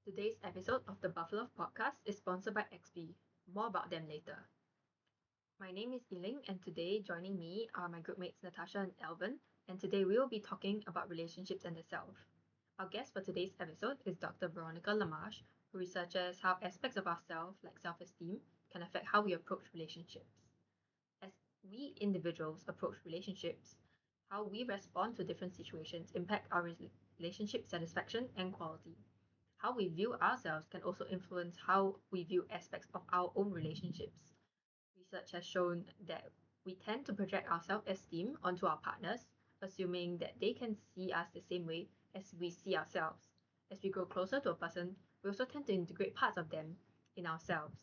Today's episode of the Buffalove podcast is sponsored by XP. More about them later. My name is Yiling, and today joining me are my groupmates Natasha and Alvin, and today we will be talking about relationships and the self. Our guest for today's episode is Dr. Veronica Lamarche, who researches how aspects of ourselves, like self esteem, can affect how we approach relationships. As we individuals approach relationships, how we respond to different situations impact our relationship satisfaction and quality. How we view ourselves can also influence how we view aspects of our own relationships. Research has shown that we tend to project our self esteem onto our partners, assuming that they can see us the same way as we see ourselves. As we grow closer to a person, we also tend to integrate parts of them in ourselves.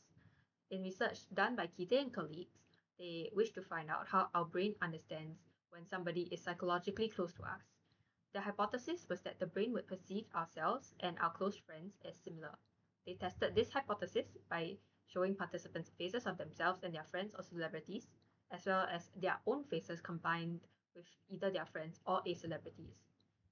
In research done by Kite and colleagues, they wish to find out how our brain understands when somebody is psychologically close to us. The hypothesis was that the brain would perceive ourselves and our close friends as similar. They tested this hypothesis by showing participants faces of themselves and their friends or celebrities, as well as their own faces combined with either their friends or a celebrities.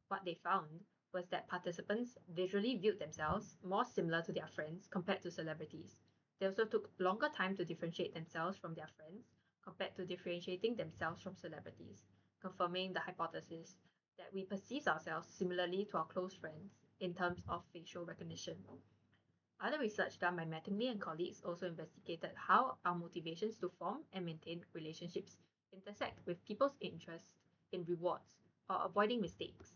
What they found was that participants visually viewed themselves more similar to their friends compared to celebrities. They also took longer time to differentiate themselves from their friends compared to differentiating themselves from celebrities, confirming the hypothesis that we perceive ourselves similarly to our close friends in terms of facial recognition. Other research done by Mattingly and colleagues also investigated how our motivations to form and maintain relationships intersect with people's interests in rewards or avoiding mistakes.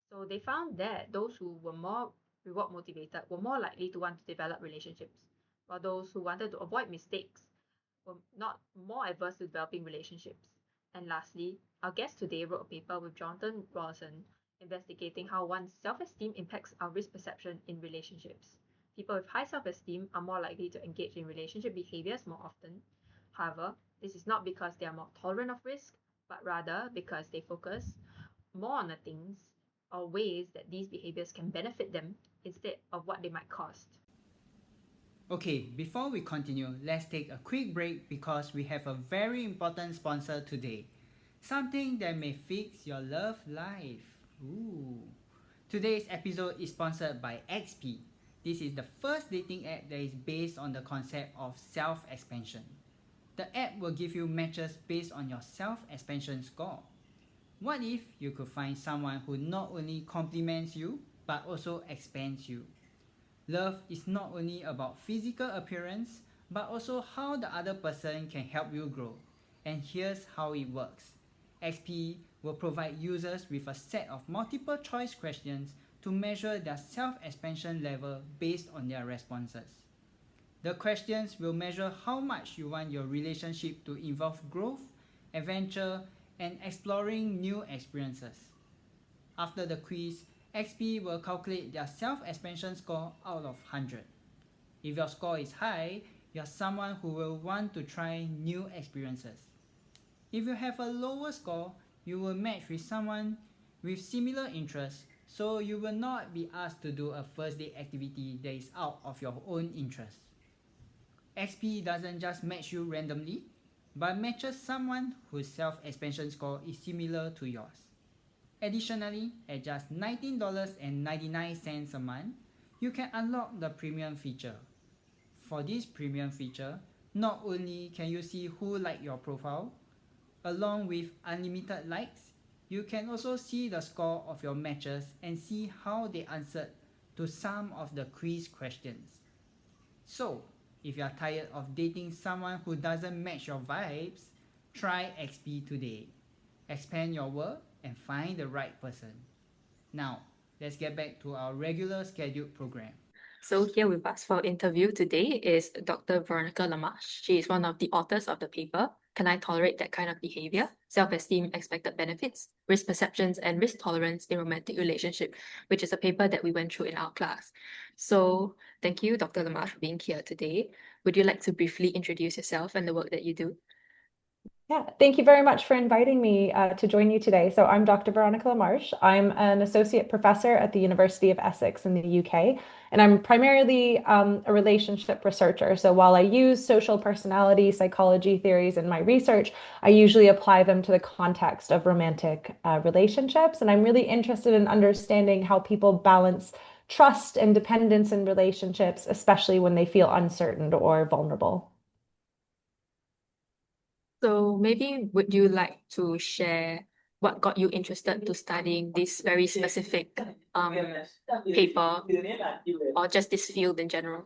So they found that those who were more reward motivated were more likely to want to develop relationships, while those who wanted to avoid mistakes were not more averse to developing relationships. And lastly, our guest today wrote a paper with Jonathan Rawson investigating how one's self-esteem impacts our risk perception in relationships. People with high self-esteem are more likely to engage in relationship behaviors more often. However, this is not because they are more tolerant of risk, but rather because they focus more on the things or ways that these behaviors can benefit them instead of what they might cost. Okay, before we continue, let's take a quick break because we have a very important sponsor today. Something that may fix your love life. Ooh. Today's episode is sponsored by XP. This is the first dating app that is based on the concept of self-expansion. The app will give you matches based on your self-expansion score. What if you could find someone who not only compliments you, but also expands you? Love is not only about physical appearance, but also how the other person can help you grow. And here's how it works. XP will provide users with a set of multiple choice questions to measure their self-expansion level based on their responses. The questions will measure how much you want your relationship to involve growth, adventure, and exploring new experiences. After the quiz, XP will calculate their self-expansion score out of 100. If your score is high, you're someone who will want to try new experiences. If you have a lower score, you will match with someone with similar interests, so you will not be asked to do a first date activity that is out of your own interest. XP doesn't just match you randomly, but matches someone whose self-expansion score is similar to yours. Additionally, at just $19.99 a month, you can unlock the premium feature. For this premium feature, not only can you see who liked your profile, along with unlimited likes, you can also see the score of your matches and see how they answered to some of the quiz questions. So, if you are tired of dating someone who doesn't match your vibes, try XP today. Expand your world and find the right person. Now, let's get back to our regular scheduled program. So here with us for our interview today is Dr. Veronica Lamarche. She is one of the authors of the paper, Can I Tolerate That Kind of Behavior? Self-Esteem, Expected Benefits, Risk Perceptions, and Risk Tolerance in Romantic Relationship, which is a paper that we went through in our class. So thank you, Dr. Lamarche, for being here today. Would you like to briefly introduce yourself and the work that you do? Yeah, thank you very much for inviting me to join you today. So I'm Dr. Veronica Lamarche. I'm an associate professor at the University of Essex in the UK, and I'm primarily a relationship researcher. So while I use social personality psychology theories in my research, I usually apply them to the context of romantic relationships. And I'm really interested in understanding how people balance trust and dependence in relationships, especially when they feel uncertain or vulnerable. So maybe would you like to share what got you interested to studying this very specific paper or just this field in general?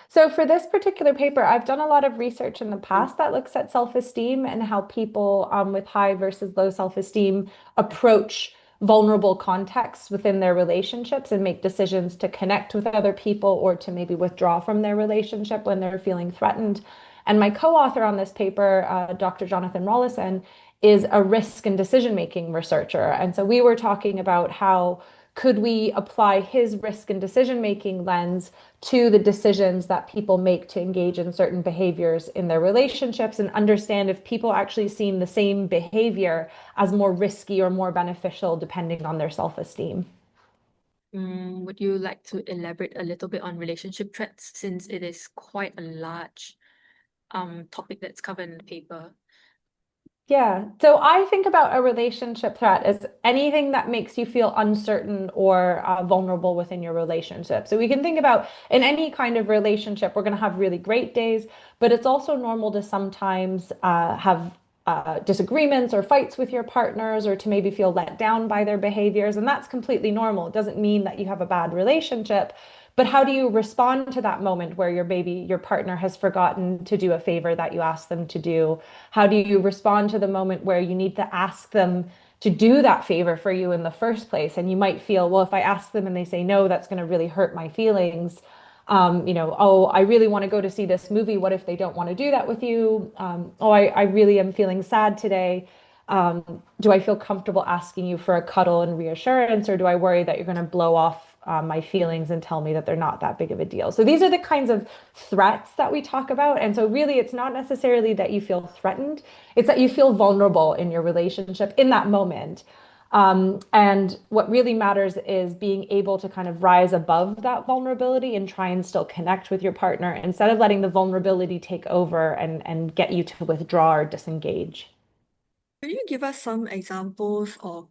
So for this particular paper, I've done a lot of research in the past that looks at self-esteem and how people with high versus low self-esteem approach vulnerable contexts within their relationships and make decisions to connect with other people or to maybe withdraw from their relationship when they're feeling threatened. And my co-author on this paper, Dr. Jonathan Rollison, is a risk and decision-making researcher. And so we were talking about how could we apply his risk and decision-making lens to the decisions that people make to engage in certain behaviors in their relationships and understand if people actually see the same behavior as more risky or more beneficial depending on their self-esteem. Would you like to elaborate a little bit on relationship threats since it is quite a large topic that's covered in the paper? Yeah. So I think about a relationship threat as anything that makes you feel uncertain or vulnerable within your relationship. So we can think about in any kind of relationship, we're going to have really great days, but it's also normal to sometimes have disagreements or fights with your partners or to maybe feel let down by their behaviors. And that's completely normal. It doesn't mean that you have a bad relationship. But how do you respond to that moment where your partner has forgotten to do a favor that you asked them to do? How do you respond to the moment where you need to ask them to do that favor for you in the first place? And you might feel, well, if I ask them and they say no, that's going to really hurt my feelings. Oh, I really want to go to see this movie. What if they don't want to do that with you? Oh, I really am feeling sad today. Do I feel comfortable asking you for a cuddle and reassurance, or do I worry that you're going to blow off my feelings and tell me that they're not that big of a deal? So these are the kinds of threats that we talk about. And so really, it's not necessarily that you feel threatened, it's that you feel vulnerable in your relationship in that moment. And what really matters is being able to kind of rise above that vulnerability and try and still connect with your partner instead of letting the vulnerability take over and get you to withdraw or disengage. Could you give us some examples of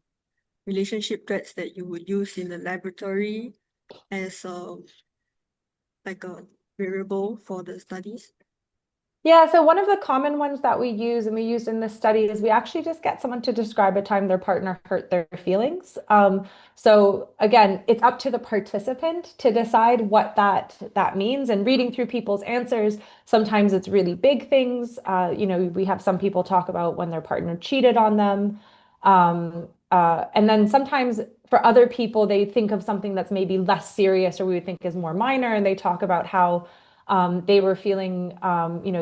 relationship threats that you would use in the laboratory as like a variable for the studies? Yeah, so one of the common ones that we use and we used in this study is we actually just get someone to describe a time their partner hurt their feelings. So again, it's up to the participant to decide what that means. And reading through people's answers, sometimes it's really big things. We have some people talk about when their partner cheated on them. And then sometimes for other people, they think of something that's maybe less serious or we would think is more minor, and they talk about how they were feeling,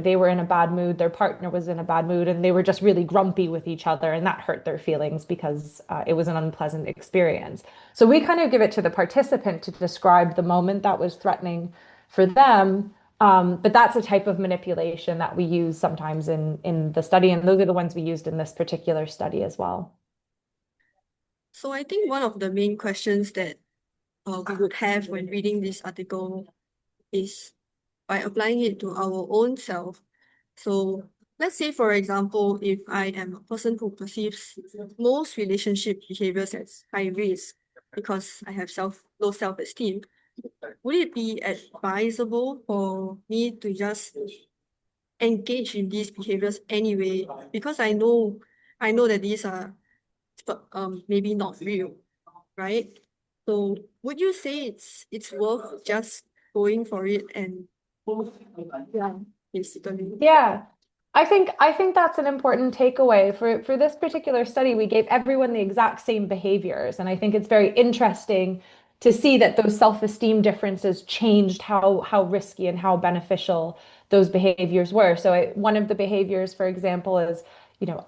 they were in a bad mood, their partner was in a bad mood, and they were just really grumpy with each other, and that hurt their feelings because it was an unpleasant experience. So we kind of give it to the participant to describe the moment that was threatening for them. But that's a type of manipulation that we use sometimes in the study, and those are the ones we used in this particular study as well. So I think one of the main questions that we would have when reading this article is by applying it to our own self. So let's say, for example, if I am a person who perceives most relationship behaviors as high risk because I have low self-esteem, would it be advisable for me to just engage in these behaviors anyway? Because I know that these are maybe not real, right? So would you say it's worth just going for it and yeah, basically. Yeah. I think that's an important takeaway for this particular study. We gave everyone the exact same behaviors, and I think it's very interesting to see that those self-esteem differences changed how risky and how beneficial those behaviors were. So one of the behaviors, for example, is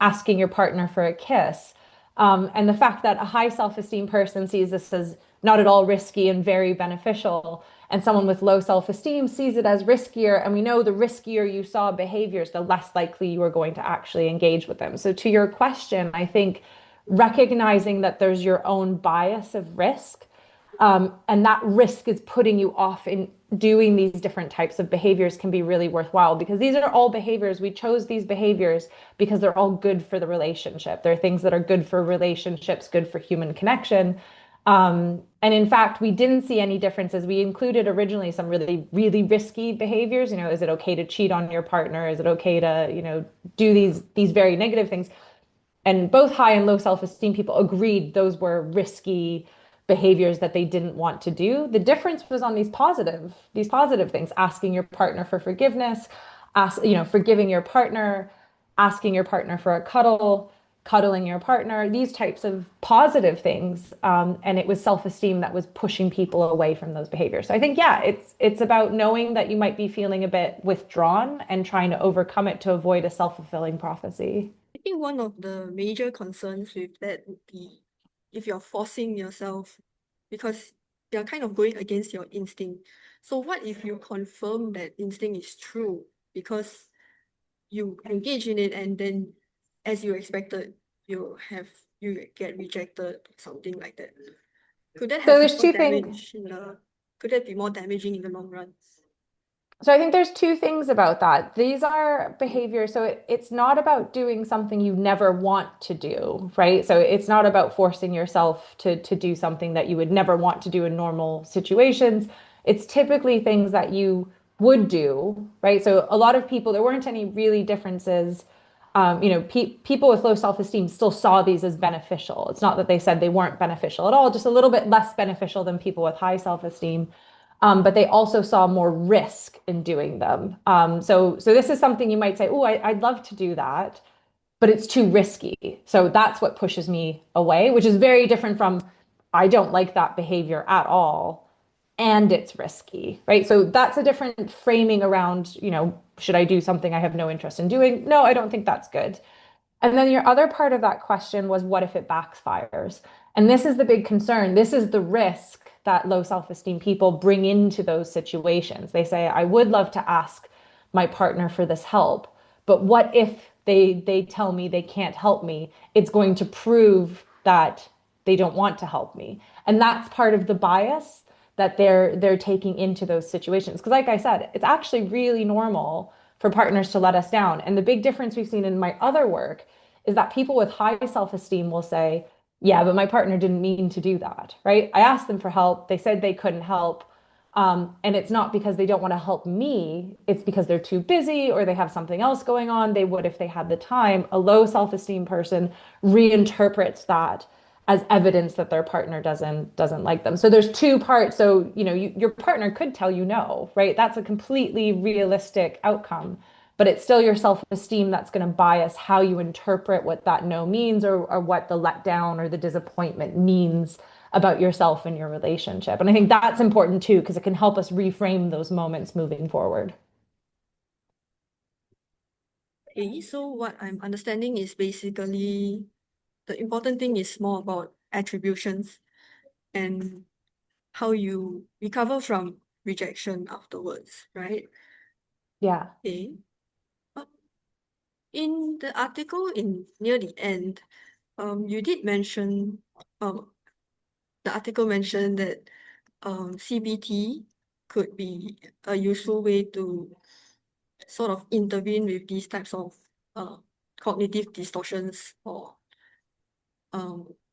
asking your partner for a kiss. And the fact that a high self-esteem person sees this as not at all risky and very beneficial, and someone with low self-esteem sees it as riskier. And we know the riskier you saw behaviors, the less likely you are going to actually engage with them. So to your question, I think recognizing that there's your own bias of risk, and that risk is putting you off in doing these different types of behaviors can be really worthwhile, because these are all behaviors. We chose these behaviors because they're all good for the relationship. They're things that are good for relationships, good for human connection. And in fact, we didn't see any differences. We included originally some really, really risky behaviors. You know, is it okay to cheat on your partner? Is it okay to, do these very negative things? And both high and low self-esteem people agreed those were risky behaviors that they didn't want to do. The difference was on these positive things, asking your partner for forgiveness, forgiving your partner, asking your partner for a cuddle, cuddling your partner, these types of positive things. And it was self-esteem that was pushing people away from those behaviors. So I think, yeah, it's about knowing that you might be feeling a bit withdrawn and trying to overcome it to avoid a self-fulfilling prophecy. I think one of the major concerns with that would be if you're forcing yourself because you're kind of going against your instinct. So what if you confirm that instinct is true because you engage in it and then as you expected, you get rejected, something like that. Could that So have there's more two things. damage could that be more damaging in the long run? So I think there's two things about that. These are behaviors. So it's not about doing something you never want to do, right? So it's not about forcing yourself to do something that you would never want to do in normal situations. It's typically things that you would do, right? So a lot of people, there weren't any really differences. People with low self-esteem still saw these as beneficial. It's not that they said they weren't beneficial at all, just a little bit less beneficial than people with high self-esteem. But they also saw more risk in doing them. So this is something you might say, oh, I'd love to do that, but it's too risky. So that's what pushes me away, which is very different from I don't like that behavior at all, and it's risky, right? So that's a different framing around, should I do something I have no interest in doing? No, I don't think that's good. And then your other part of that question was, what if it backfires? And this is the big concern. This is the risk that low self-esteem people bring into those situations. They say, I would love to ask my partner for this help, but what if they tell me they can't help me? It's going to prove that they don't want to help me. And that's part of the bias that they're taking into those situations. Because like I said, it's actually really normal for partners to let us down. And the big difference we've seen in my other work is that people with high self-esteem will say, yeah, but my partner didn't mean to do that, right? I asked them for help. They said they couldn't help. And it's not because they don't want to help me. It's because they're too busy or they have something else going on. They would if they had the time. A low self-esteem person reinterprets that as evidence that their partner doesn't like them. So there's two parts. So, your partner could tell you no, right? That's a completely realistic outcome, but it's still your self-esteem that's going to bias how you interpret what that no means or what the letdown or the disappointment means about yourself and your relationship. And I think that's important too, because it can help us reframe those moments moving forward. Okay, so what I'm understanding is basically the important thing is more about attributions and how you recover from rejection afterwards, right? Yeah. Okay. Uh, In the article in near the end, you did mention, the article mentioned that CBT could be a useful way to sort of intervene with these types of uh, cognitive distortions or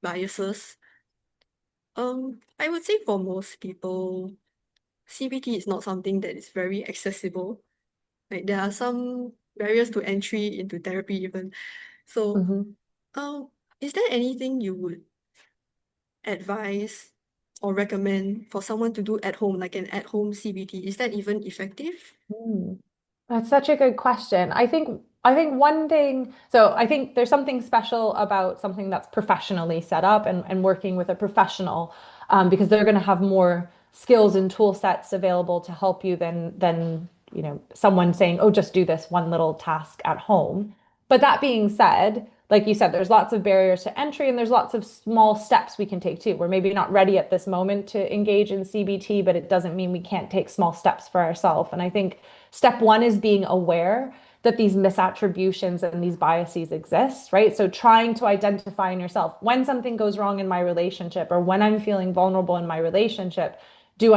biases. I would say for most people, CBT is not something that is very accessible. Like there are some barriers to entry into therapy even. So, Mhm. um, is there anything you would advise or recommend for someone to do at home, like an at-home CBT? Is that even effective? Hmm. That's such a good question. I think one thing, so I think there's something special about something that's professionally set up and working with a professional, because they're going to have more skills and tool sets available to help you than someone saying, oh, just do this one little task at home. But that being said, like you said, there's lots of barriers to entry and there's lots of small steps we can take too. We're maybe not ready at this moment to engage in CBT, but it doesn't mean we can't take small steps for ourselves. And I think step one is being aware that these misattributions and these biases exist, right? So trying to identify in yourself when something goes wrong in my relationship or when I'm feeling vulnerable in my relationship, is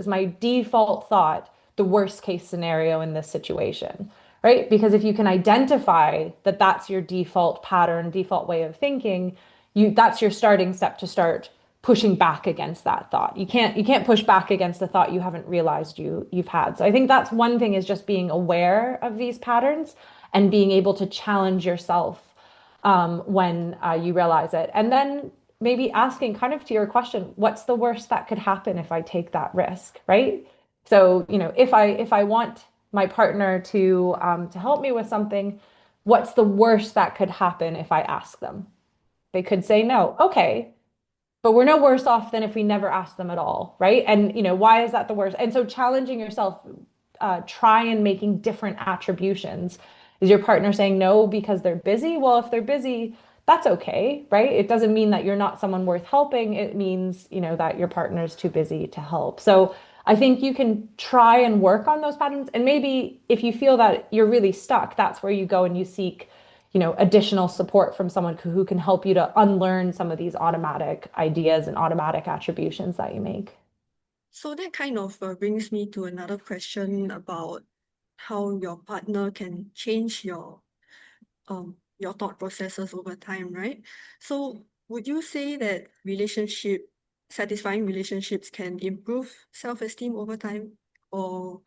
my default thought the worst case scenario in this situation? Right? Because if you can identify that that's your default pattern, default way of thinking, that's your starting step to start pushing back against that thought. You can't push back against the thought you haven't realized you've had. So I think that's one thing, is just being aware of these patterns and being able to challenge yourself when you realize it. And then maybe asking, kind of to your question, what's the worst that could happen if I take that risk, right? So, if I want my partner to help me with something, what's the worst that could happen if I ask them? They could say no. Okay, but we're no worse off than if we never ask them at all, right? And why is that the worst? And so challenging yourself, try and making different attributions. Is your partner saying no because they're busy? Well, if they're busy, that's okay, right? It doesn't mean that you're not someone worth helping. It means, that your partner's too busy to help. So I think you can try and work on those patterns. And maybe if you feel that you're really stuck, that's where you go and you seek, additional support from someone who can help you to unlearn some of these automatic ideas and automatic attributions that you make. So that kind of brings me to another question about how your partner can change your thought processes over time, right? So would you say that satisfying relationships can improve self-esteem over time? Or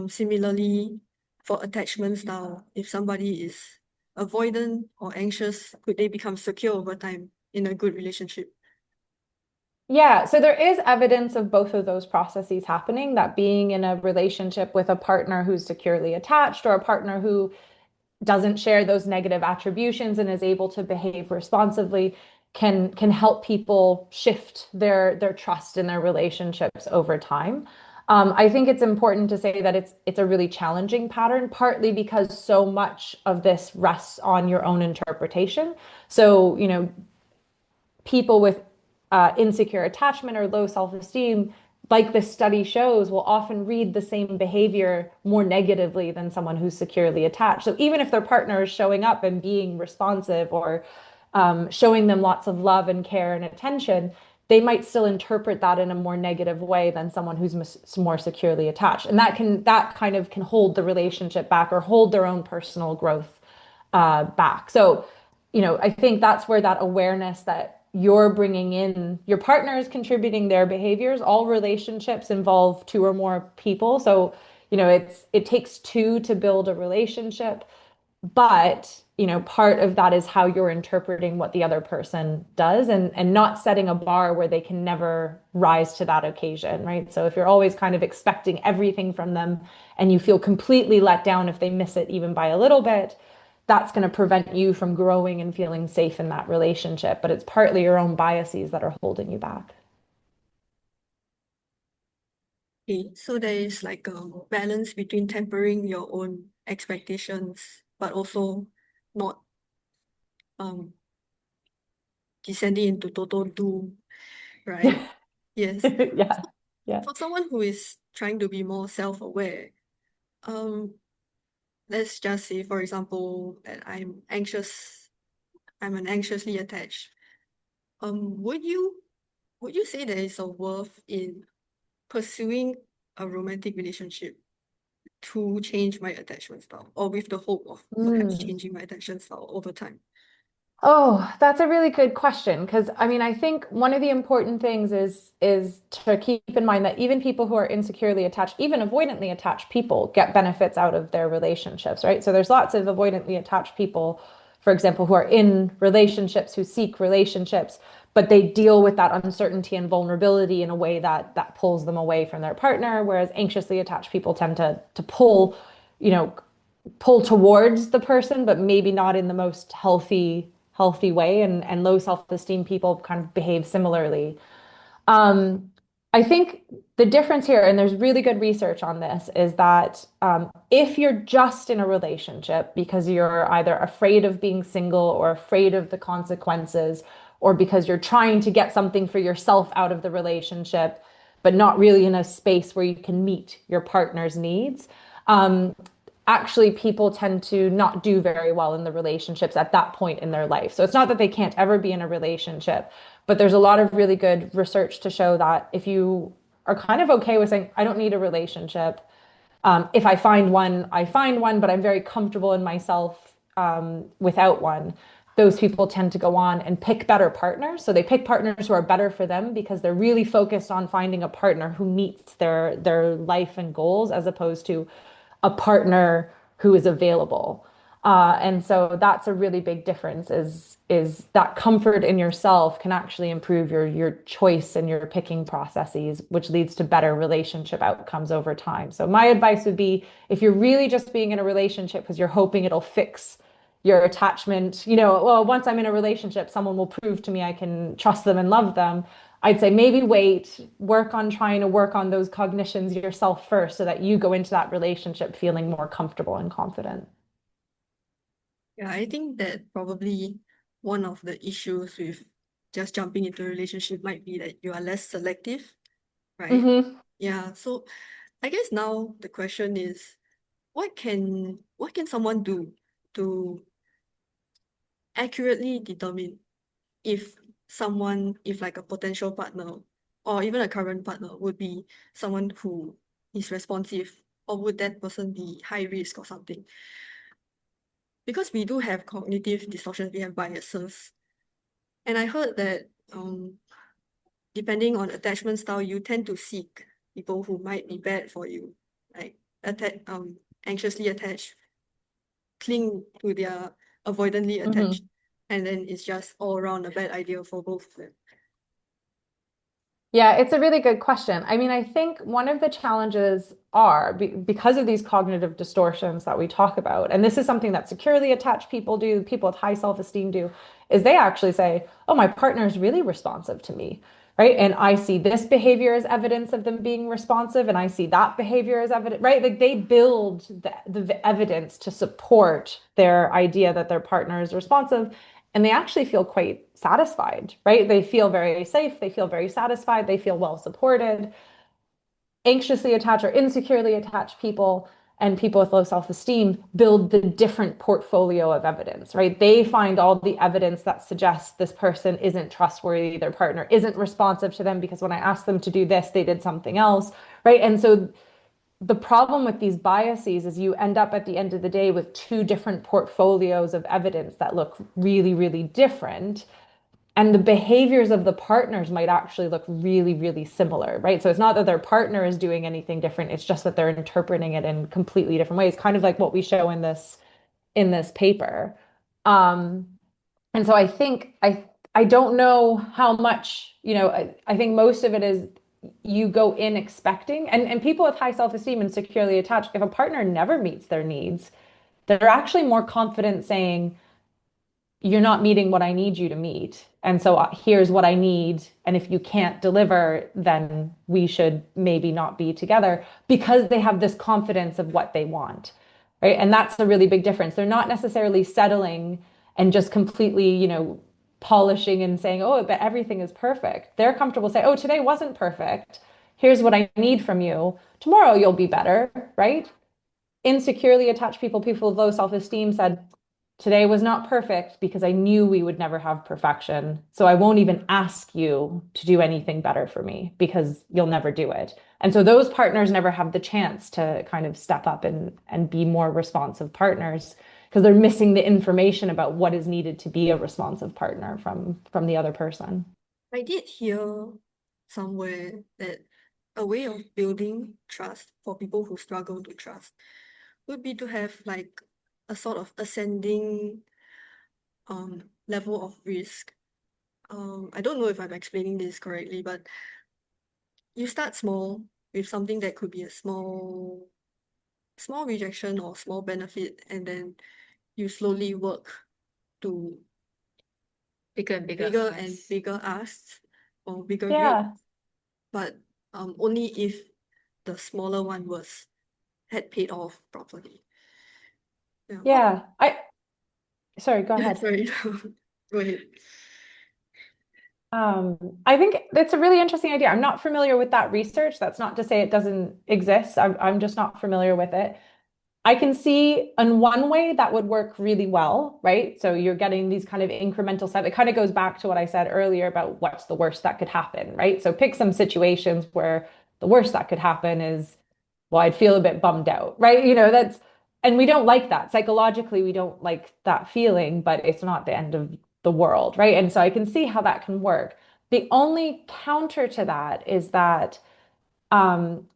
similarly, for attachment style, if somebody is avoidant or anxious, could they become secure over time in a good relationship? Yeah, so there is evidence of both of those processes happening, that being in a relationship with a partner who's securely attached, or a partner who doesn't share those negative attributions and is able to behave responsibly, can help people shift their trust in their relationships over time. I think it's important to say that it's a really challenging pattern, partly because so much of this rests on your own interpretation. So, people with insecure attachment or low self-esteem, like this study shows, will often read the same behavior more negatively than someone who's securely attached. So even if their partner is showing up and being responsive, or showing them lots of love and care and attention, they might still interpret that in a more negative way than someone who's more securely attached. And that kind of can hold the relationship back, or hold their own personal growth back. So, I think that's where that awareness that you're bringing in, your partner is contributing their behaviors. All relationships involve two or more people. So, it takes two to build a relationship. But, part of that is how you're interpreting what the other person does, and not setting a bar where they can never rise to that occasion, right? So if you're always kind of expecting everything from them, and you feel completely let down if they miss it even by a little bit, that's going to prevent you from growing and feeling safe in that relationship. But it's partly your own biases that are holding you back. Okay, so there is like a balance between tempering your own expectations, but also not um descending into total doom, right? Yes. Yeah. Yeah. For someone who is trying to be more self-aware, um, let's just say, for example, that I'm an anxiously attached. Would you say there is a worth in pursuing a romantic relationship to change my attachment style, or with the hope of perhaps Mm. changing my attachment style over time? Oh, that's a really good question, because I mean, I think one of the important things is to keep in mind that even people who are insecurely attached, even avoidantly attached people, get benefits out of their relationships, right? So there's lots of avoidantly attached people, for example, who are in relationships, who seek relationships, but they deal with that uncertainty and vulnerability in a way that pulls them away from their partner, whereas anxiously attached people tend to you know, pull towards the person, but maybe not in the most healthy way. And low self-esteem people kind of behave similarly. Um, I think the difference here, and there's really good research on this, is that if you're just in a relationship because you're either afraid of being single, or afraid of the consequences, or because you're trying to get something for yourself out of the relationship, but not really in a space where you can meet your partner's needs, um, actually people tend to not do very well in the relationships at that point in their life. So it's not that they can't ever be in a relationship, but there's a lot of really good research to show that if you are kind of okay with saying, I don't need a relationship. If I find one, I find one, but I'm very comfortable in myself without one. those people tend to go on and pick better partners. So they pick partners who are better for them because they're really focused on finding a partner who meets their life and goals as opposed to a partner who is available. And so that's a really big difference is that comfort in yourself can actually improve your choice and your picking processes, which leads to better relationship outcomes over time. So my advice would be if you're really just being in a relationship because you're hoping it'll fix your attachment, well, once I'm in a relationship, someone will prove to me I can trust them and love them. I'd say maybe wait, work on trying to work on those cognitions yourself first so that you go into that relationship feeling more comfortable and confident. Yeah, I think that probably one of the issues with just jumping into a relationship might be that you are less selective, right? Mm-hmm. Yeah, so I guess now the question is, what can someone do to accurately determine if if like a potential partner or even a current partner would be someone who is responsive, or would that person be high risk or something? Because we do have cognitive distortions, we have biases. And I heard that depending on attachment style, you tend to seek people who might be bad for you, like anxiously attached, cling to their avoidantly attached, Mm-hmm. and then it's just all around a bad idea for both of them. Yeah, it's a really good question. I mean, I think one of the challenges are because of these cognitive distortions that we talk about, and this is something that securely attached people do, people with high self-esteem do, is they actually say, oh, my partner is really responsive to me, right? And I see this behavior as evidence of them being responsive, and I see that behavior as evidence, right? Like they build the evidence to support their idea that their partner is responsive and they actually feel quite satisfied, right? They feel very safe, they feel very satisfied, they feel well supported. Anxiously attached or insecurely attached people and people with low self-esteem build the different portfolio of evidence, right? They find all the evidence that suggests this person isn't trustworthy, their partner isn't responsive to them because when I asked them to do this, they did something else, right? And so the problem with these biases is you end up at the end of the day with two different portfolios of evidence that look really, really different. And the behaviors of the partners might actually look really, really similar, right? So it's not that their partner is doing anything different. It's just that they're interpreting it in completely different ways, kind of like what we show in this paper. Um, and so I don't know how much, I think most of it is you go in expecting and people with high self-esteem and securely attached, if a partner never meets their needs, they're actually more confident saying, you're not meeting what I need you to meet. And so here's what I need. And if you can't deliver, then we should maybe not be together because they have this confidence of what they want. Right. And that's a really big difference. They're not necessarily settling and just completely, polishing and saying, oh, but everything is perfect. They're comfortable saying, oh, today wasn't perfect. Here's what I need from you. Tomorrow you'll be better. Right. Insecurely attached people, people with low self-esteem said, today was not perfect because I knew we would never have perfection. So I won't even ask you to do anything better for me because you'll never do it. And so those partners never have the chance to kind of step up and be more responsive partners because they're missing the information about what is needed to be a responsive partner from the other person. I did hear somewhere that a way of building trust for people who struggle to trust would be to have like a sort of ascending level of risk. I don't know if I'm explaining this correctly, but you start small with something that could be a small rejection or small benefit, and then you slowly work to Bigger and bigger. bigger and bigger asks or bigger rate, Yeah. but only if the smaller one had paid off properly. Yeah, what? Yeah. Sorry, go ahead. Sorry, go ahead. I think it's a really interesting idea. I'm not familiar with that research. That's not to say it doesn't exist. I'm just not familiar with it. I can see in one way that would work really well, right? So you're getting these kind of incremental steps. It kind of goes back to what I said earlier about what's the worst that could happen, right? So pick some situations where the worst that could happen is, well, I'd feel a bit bummed out, right? That's and we don't like that. Psychologically, we don't like that feeling, but it's not the end of the world, right? And so I can see how that can work. The only counter to that is that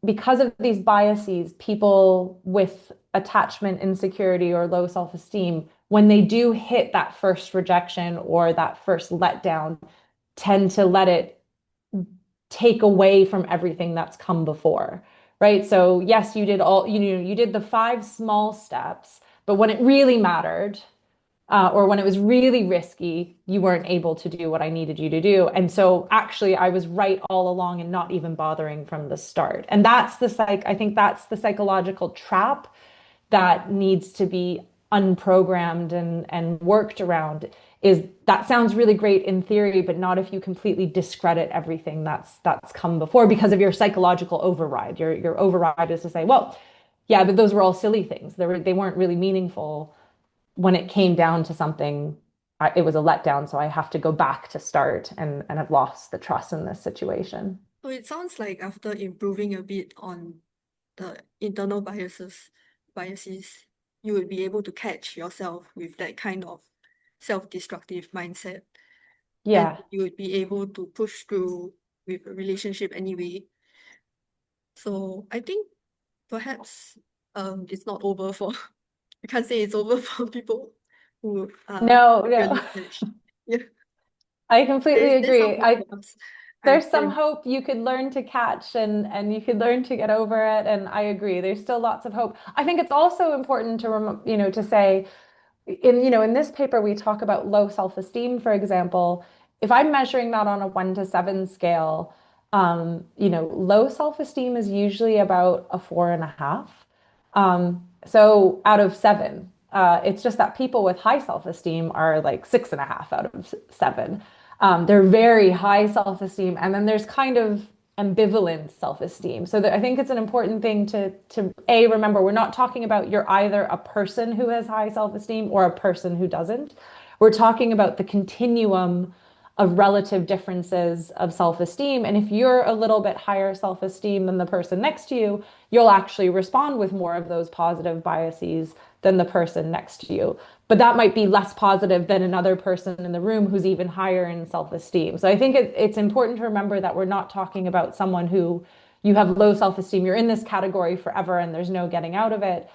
because of these biases, people with attachment insecurity or low self-esteem, when they do hit that first rejection or that first letdown, tend to let it take away from everything that's come before, right? So yes, you did all, you did the 5 small steps, but when it really mattered, or when it was really risky, you weren't able to do what I needed you to do. And so actually I was right all along and not even bothering from the start. And I think that's the psychological trap that needs to be unprogrammed and worked around. Is that sounds really great in theory, but not if you completely discredit everything that's come before because of your psychological override. Your override is to say, well, yeah, but those were all silly things. They weren't really meaningful. When it came down to something, it was a letdown. So I have to go back to start and have lost the trust in this situation. So it sounds like after improving a bit on the internal biases, you would be able to catch yourself with that kind of self-destructive mindset, and Yeah. you would be able to push through with a relationship anyway. So I think perhaps it's not over for I can't say it's over for people who are No, no. really attached. Yeah, I completely there's some agree. hope for us, I There's some think. hope you could learn to catch and you could learn to get over it. And I agree. There's still lots of hope. I think it's also important to to say in this paper we talk about low self-esteem, for example. If I'm measuring that on a 1 to 7 scale, low self-esteem is usually about a 4.5. So out of 7, it's just that people with high self-esteem are like 6.5 out of 7. They're very high self-esteem, and then there's kind of ambivalent self-esteem. So I think it's an important thing to remember we're not talking about you're either a person who has high self-esteem or a person who doesn't. We're talking about the continuum of relative differences of self-esteem. And if you're a little bit higher self-esteem than the person next to you, you'll actually respond with more of those positive biases than the person next to you. But that might be less positive than another person in the room who's even higher in self-esteem. So I think it's important to remember that we're not talking about someone who you have low self-esteem, you're in this category forever and there's no getting out of it.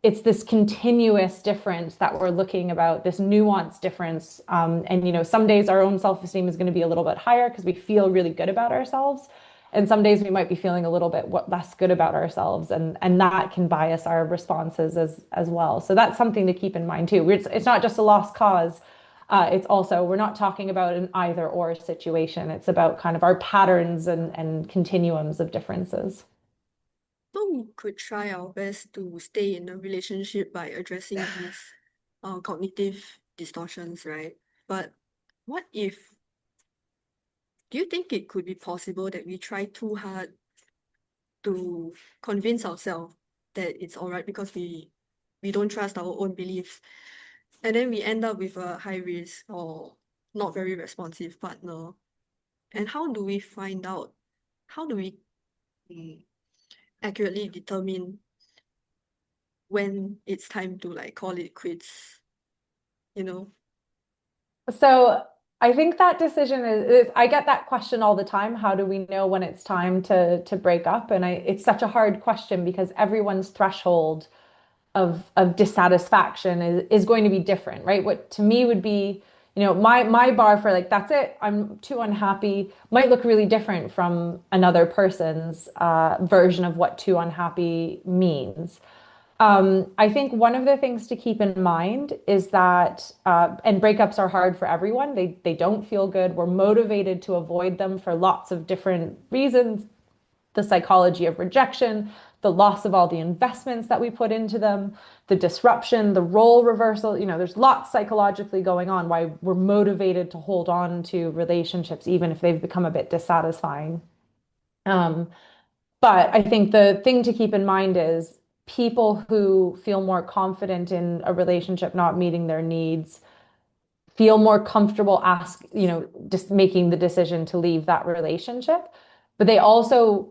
It's this continuous difference that we're looking about, this nuanced difference. And some days our own self-esteem is going to be a little bit higher because we feel really good about ourselves. And some days we might be feeling a little bit less good about ourselves, and that can bias our responses as well. So that's something to keep in mind too. It's not just a lost cause. It's also, we're not talking about an either or situation. It's about kind of our patterns and continuums of differences. So we could try our best to stay in a relationship by addressing these cognitive distortions, right? But what if, do you think it could be possible that we try too hard to convince ourselves that it's all right because we don't trust our own beliefs, and then we end up with a high risk or not very responsive partner? And how do we find out? How do we accurately determine when it's time to like call it quits, you know? So I think that decision is I get that question all the time. How do we know when it's time to break up? And it's such a hard question because everyone's threshold of dissatisfaction is going to be different, right? What to me would be, my bar for like, that's it, I'm too unhappy, might look really different from another person's version of what too unhappy means. I think one of the things to keep in mind is that, and breakups are hard for everyone. They don't feel good. We're motivated to avoid them for lots of different reasons. The psychology of rejection, the loss of all the investments that we put into them, the disruption, the role reversal. There's lots psychologically going on why we're motivated to hold on to relationships, even if they've become a bit dissatisfying. Um, but I think the thing to keep in mind is people who feel more confident in a relationship not meeting their needs feel more comfortable just making the decision to leave that relationship. But they also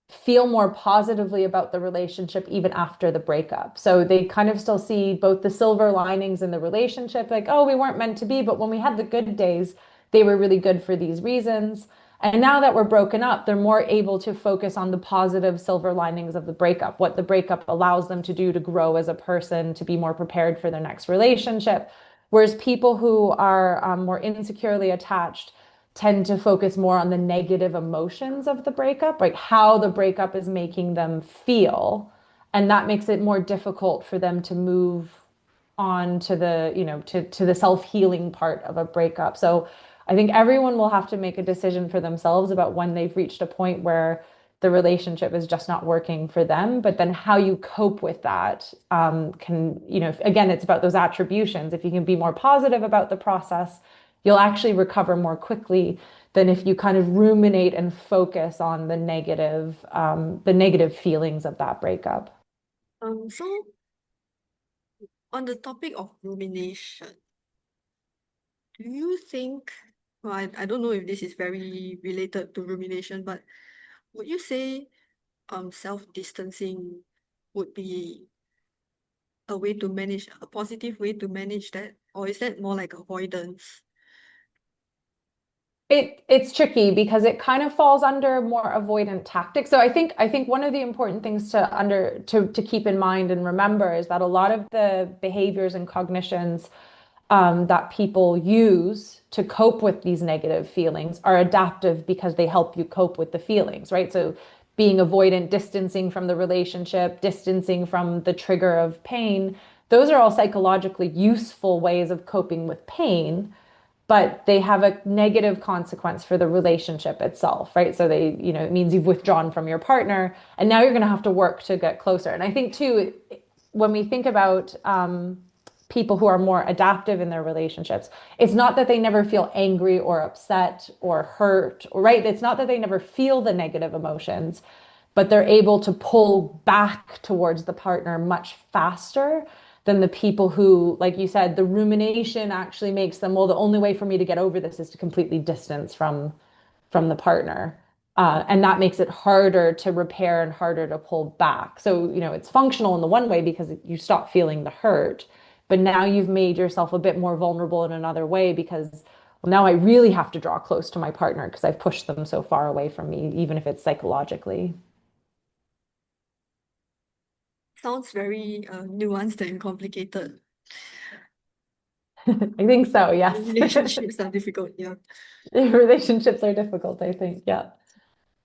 feel more positively about the relationship even after the breakup. So they kind of still see both the silver linings in the relationship, like, oh, we weren't meant to be, but when we had the good days, they were really good for these reasons. And now that we're broken up, they're more able to focus on the positive silver linings of the breakup, what the breakup allows them to do to grow as a person, to be more prepared for their next relationship. Whereas people who are more insecurely attached tend to focus more on the negative emotions of the breakup, like how the breakup is making them feel. And that makes it more difficult for them to move on to the, to the self-healing part of a breakup. So I think everyone will have to make a decision for themselves about when they've reached a point where the relationship is just not working for them. But then how you cope with that can, again, it's about those attributions. If you can be more positive about the process, you'll actually recover more quickly than if you kind of ruminate and focus on the negative feelings of that breakup. So on the topic of rumination, do you think, well, I don't know if this is very related to rumination, but would you say self-distancing would be a way to manage, a positive way to manage that? Or is that more like avoidance? It's tricky because it kind of falls under more avoidant tactics. So I think one of the important things to keep in mind and remember is that a lot of the behaviors and cognitions that people use to cope with these negative feelings are adaptive because they help you cope with the feelings, right? So being avoidant, distancing from the relationship, distancing from the trigger of pain, those are all psychologically useful ways of coping with pain, but they have a negative consequence for the relationship itself, right? So it means you've withdrawn from your partner and now you're going to have to work to get closer. And I think too, when we think about people who are more adaptive in their relationships, it's not that they never feel angry or upset or hurt, or right? It's not that they never feel the negative emotions, but they're able to pull back towards the partner much faster than the people who, like you said, the rumination actually makes them, well, the only way for me to get over this is to completely distance from the partner. And that makes it harder to repair and harder to pull back. So, it's functional in the one way because you stop feeling the hurt, but now you've made yourself a bit more vulnerable in another way because, well, now I really have to draw close to my partner because I've pushed them so far away from me, even if it's psychologically. Sounds very nuanced and complicated. I think so, yes. Relationships are difficult, yeah. Relationships are difficult, I think. Yeah.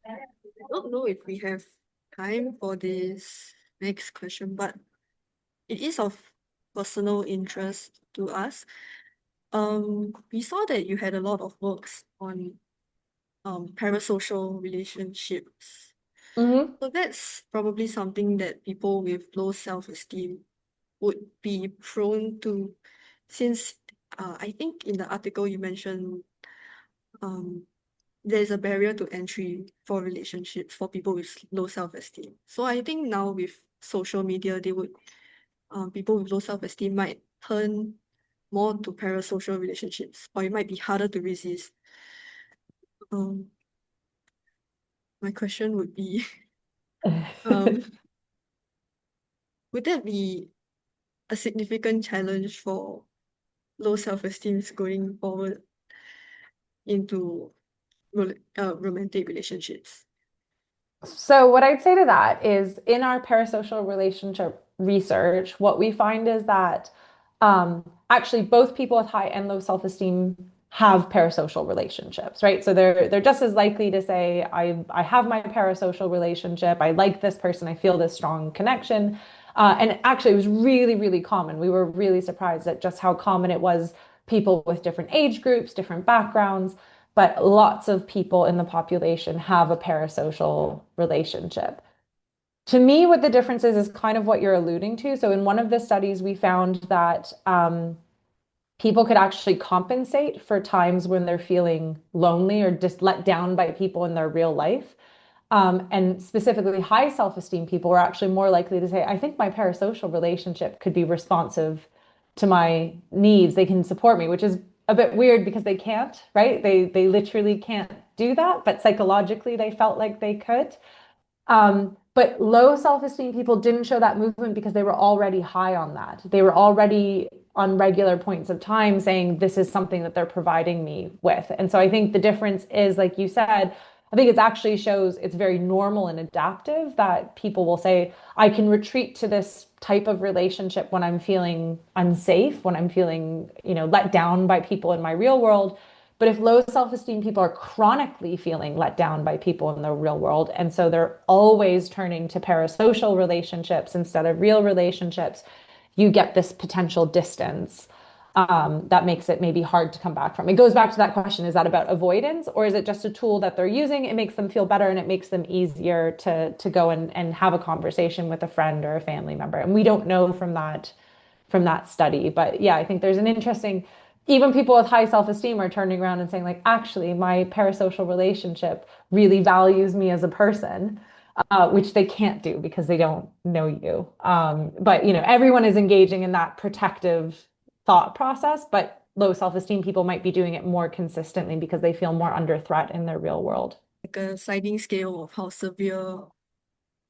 I don't know if we have time for this next question, but it is of personal interest to us. We saw that you had a lot of works on parasocial relationships. Hmm. So that's probably something that people with low self-esteem would be prone to, since I think in the article you mentioned um, there's a barrier to entry for relationships for people with low self-esteem. So I think now with social media, people with low self-esteem might turn more to parasocial relationships, or it might be harder to resist. Um, my question would be, um, would that be a significant challenge for low self-esteem going forward into romantic relationships? So, what I'd say to that is in our parasocial relationship research, what we find is that actually both people with high and low self-esteem have parasocial relationships, right? So they're just as likely to say, I have my parasocial relationship, I like this person, I feel this strong connection. And actually, it was really, really common. We were really surprised at just how common it was, people with different age groups, different backgrounds, but lots of people in the population have a parasocial relationship. To me, what the difference is kind of what you're alluding to. So, in one of the studies, we found that people could actually compensate for times when they're feeling lonely or just let down by people in their real life. And specifically, high self-esteem people were actually more likely to say, I think my parasocial relationship could be responsive to my needs. They can support me, which is a bit weird because they can't, right? They literally can't do that, but psychologically they felt like they could. But low self-esteem people didn't show that movement because they were already high on that. They were already on regular points of time saying this is something that they're providing me with. And so I think the difference is, like you said, I think it actually shows it's very normal and adaptive that people will say, I can retreat to this type of relationship when I'm feeling unsafe, when I'm feeling, let down by people in my real world. But if low self-esteem people are chronically feeling let down by people in the real world, and so they're always turning to parasocial relationships instead of real relationships, you get this potential distance that makes it maybe hard to come back from. It goes back to that question, is that about avoidance or is it just a tool that they're using? It makes them feel better and it makes them easier to go and have a conversation with a friend or a family member. And we don't know from that study. But yeah, I think there's an interesting, even people with high self-esteem are turning around and saying, like, actually, my parasocial relationship really values me as a person, which they can't do because they don't know you. But everyone is engaging in that protective thought process, but low self-esteem people might be doing it more consistently because they feel more under threat in their real world. Like a sliding scale of how severe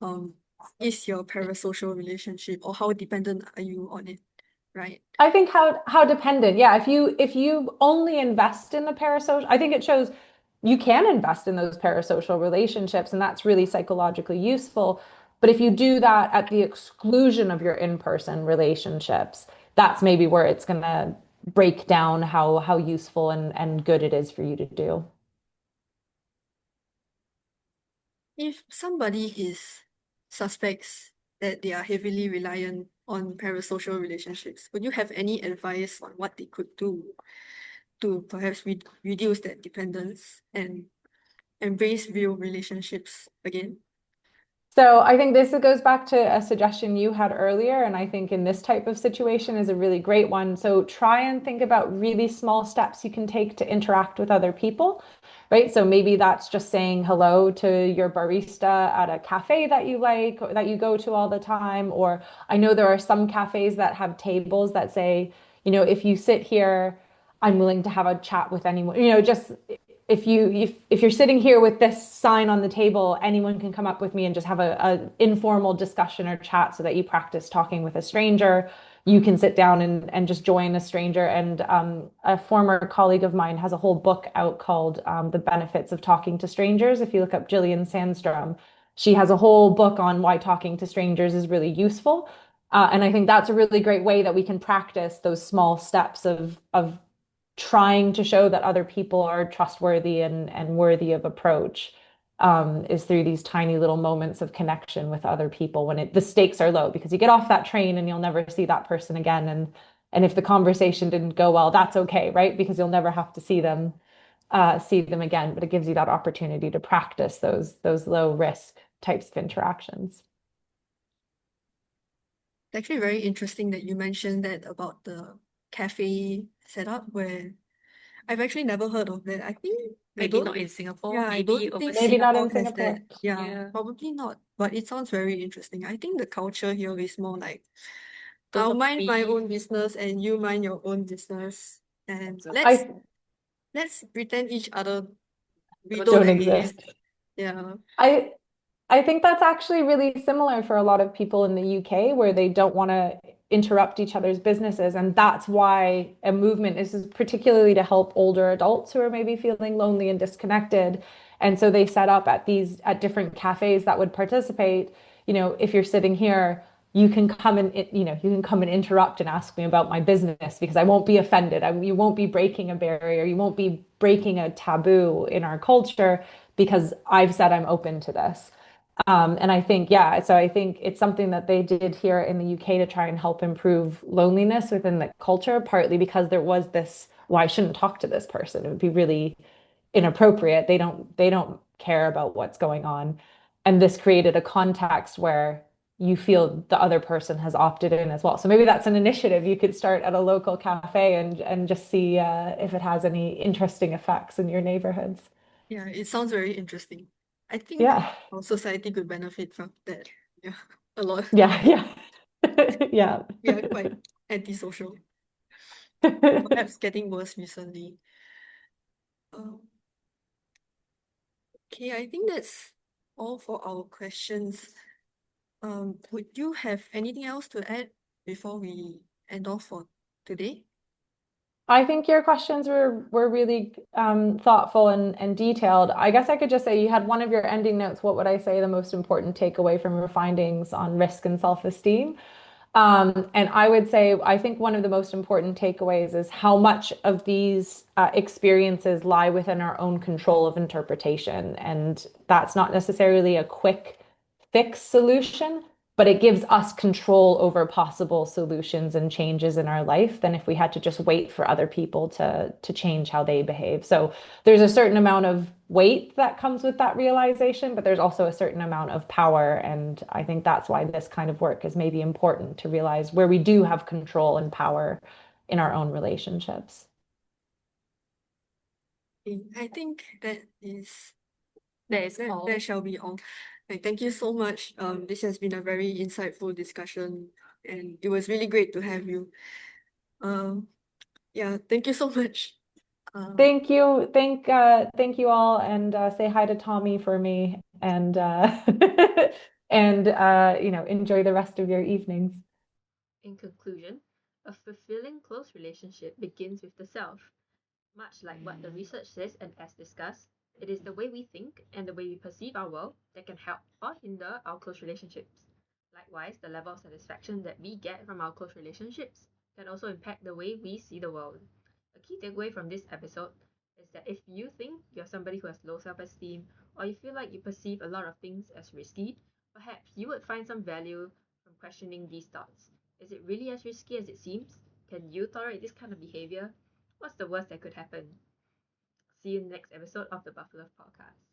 um is your parasocial relationship or how dependent are you on it, right? I think how dependent. Yeah, if you only invest in the parasocial, I think it shows you can invest in those parasocial relationships, and that's really psychologically useful. But if you do that at the exclusion of your in-person relationships, that's maybe where it's gonna break down how useful and good it is for you to do. If somebody suspects that they are heavily reliant on parasocial relationships, would you have any advice on what they could do to perhaps reduce that dependence and embrace real relationships again? So I think this goes back to a suggestion you had earlier, and I think in this type of situation is a really great one. So try and think about really small steps you can take to interact with other people, right? So maybe that's just saying hello to your barista at a cafe that you like, or that you go to all the time. Or I know there are some cafes that have tables that say, if you sit here, I'm willing to have a chat with anyone. Just if you're sitting here with this sign on the table, anyone can come up with me and just have a informal discussion or chat so that you practice talking with a stranger. You can sit down and just join a stranger. And a former colleague of mine has a whole book out called The Benefits of Talking to Strangers. If you look up Gillian Sandstrom, she has a whole book on why talking to strangers is really useful. And I think that's a really great way that we can practice those small steps of trying to show that other people are trustworthy and worthy of approach, is through these tiny little moments of connection with other people when the stakes are low, because you get off that train and you'll never see that person again. And if the conversation didn't go well, that's okay, right? Because you'll never have to see them again. But it gives you that opportunity to practice those low risk types of interactions. It's actually very interesting that you mentioned that about the cafe setup where I've actually never heard of that. I think Maybe not in Singapore, yeah, I maybe don't think overseas. Maybe not in Singapore has Singapore. that. Yeah, Yeah. probably not. But it sounds very interesting. I think the culture here is more like Don't I'll mind my be- own business and you mind your own business. And I let's pretend each other we Don't don't exist. exist. Yeah. I I think that's actually really similar for a lot of people in the UK where they don't want to interrupt each other's businesses. And that's why a movement is particularly to help older adults who are maybe feeling lonely and disconnected. And so they set up at different cafes that would participate. If you're sitting here, you can come and interrupt and ask me about my business because I won't be offended. You won't be breaking a barrier. You won't be breaking a taboo in our culture because I've said I'm open to this. And I think, yeah, so I think it's something that they did here in the UK to try and help improve loneliness within the culture, partly because there was this, well, I shouldn't talk to this person. It would be really inappropriate. They don't care about what's going on. And this created a context where you feel the other person has opted in as well. So maybe that's an initiative you could start at a local cafe and just see if it has any interesting effects in your neighborhoods. Yeah, it sounds very interesting. I think Yeah, our society could benefit from that. Yeah, a lot. yeah, yeah, yeah. We are quite antisocial. Perhaps getting worse recently. Um, okay, I think that's all for our questions. Would you have anything else to add before we end off for today? I think your questions were really thoughtful and detailed. I guess I could just say you had one of your ending notes. What would I say the most important takeaway from your findings on risk and self-esteem? And I would say, I think one of the most important takeaways is how much of these experiences lie within our own control of interpretation. And that's not necessarily a quick fix solution, but it gives us control over possible solutions and changes in our life than if we had to just wait for other people to change how they behave. So there's a certain amount of weight that comes with that realization, but there's also a certain amount of power. And I think that's why this kind of work is maybe important to realize where we do have control and power in our own relationships. I think that all. that shall be all. Thank you so much. This has been a very insightful discussion, and it was really great to have you. Yeah, thank you so much. Thank you. Thank you all, and say hi to Tommy for me, and and enjoy the rest of your evenings. In conclusion, a fulfilling close relationship begins with the self. Much like what the research says, and as discussed, it is the way we think and the way we perceive our world that can help or hinder our close relationships. Likewise, the level of satisfaction that we get from our close relationships can also impact the way we see the world. A key takeaway from this episode is that if you think you're somebody who has low self esteem, or you feel like you perceive a lot of things as risky, perhaps you would find some value from questioning these thoughts. Is it really as risky as it seems? Can you tolerate this kind of behavior? What's the worst that could happen? See you in the next episode of the Buffalove podcast.